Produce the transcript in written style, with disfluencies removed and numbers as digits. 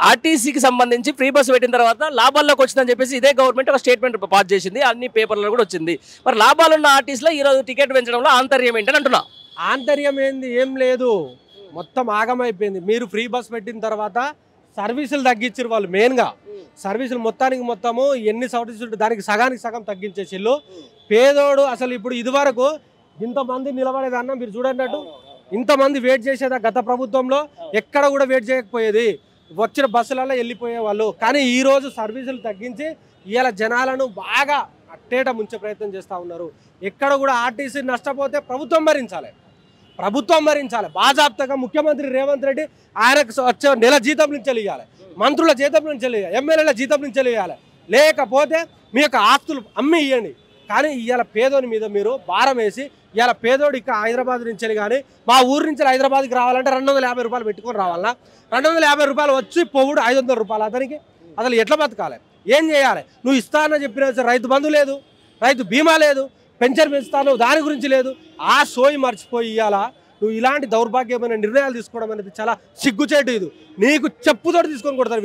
ఆర్టీసీకి సంబంధించి free bus పెట్టిన తర్వాత లాభాల్లోకి వచ్చిందని చెప్పేసి ఇదే గవర్నమెంట్ ఒక స్టేట్మెంట్ పాస్ చేసింది, అన్ని పేపర్లలో కూడా వచ్చింది. మరి లాభాలున్న ఆర్టీసీలో ఈరోజు టికెట్ పెంచడంలో ఆంతర్యం ఏంటని అంటున్నా. ఆంతర్యం ఏంది, ఏం లేదు, మొత్తం ఆగమైపోయింది. మీరు ఫ్రీ బస్ పెట్టిన తర్వాత సర్వీసులు తగ్గించారు వాళ్ళు. మెయిన్గా సర్వీసులు మొత్తానికి మొత్తము ఎన్ని సర్వీసులు దానికి సగానికి సగం తగ్గించేసిళ్ళు. పేదోడు అసలు ఇప్పుడు ఇదివరకు ఇంతమంది నిలబడేదన్నా మీరు చూడన్నట్టు ఇంతమంది వెయిట్ చేసేదా గత ప్రభుత్వంలో ఎక్కడ కూడా వెయిట్ చేయకపోయేది, వచ్చిన బస్సులలో వెళ్ళిపోయే వాళ్ళు. కానీ ఈరోజు సర్వీసులు తగ్గించి ఇవాళ జనాలను బాగా అట్టేట ముంచే ప్రయత్నం చేస్తూ ఉన్నారు. ఎక్కడ కూడా ఆర్టీసీ నష్టపోతే ప్రభుత్వం భరించాలి, బాజాప్తగా ముఖ్యమంత్రి రేవంత్ రెడ్డి ఆయనకు వచ్చే నెల జీతం నుంచి ఇవ్వాలి, మంత్రుల జీతం నుంచి ఇవ్వాలి, ఎమ్మెల్యేల జీతం నుంచి ఇవ్వాలి, లేకపోతే మీ యొక్క ఆస్తులు అమ్మి ఇవ్వండి. కానీ ఇవాళ పేదోని మీద మీరు భారం వేసి ఇవాళ పేదోడు ఇక్కడ హైదరాబాద్ నుంచి కానీ మా ఊరు నుంచి హైదరాబాద్కి రావాలంటే 250 రూపాయలు పెట్టుకొని రావాలా, 250 రూపాయలు వచ్చి పోవుడు 500 రూపాయలు. అతనికి అసలు ఎట్లా బతకాలి, ఏం చేయాలి? నువ్వు ఇస్తానని చెప్పిన రైతు బంధు లేదు, రైతు బీమా లేదు, పెన్షన్ పెంచుతాను దాని గురించి లేదు. ఆ సోయి మర్చిపోయి ఇవ్వాలా నువ్వు ఇలాంటి దౌర్భాగ్యమైన నిర్ణయాలు తీసుకోవడం అనేది చాలా సిగ్గుచేటు. ఇది నీకు చెప్పుతోటి తీసుకొని కొడతారు వీళ్ళు.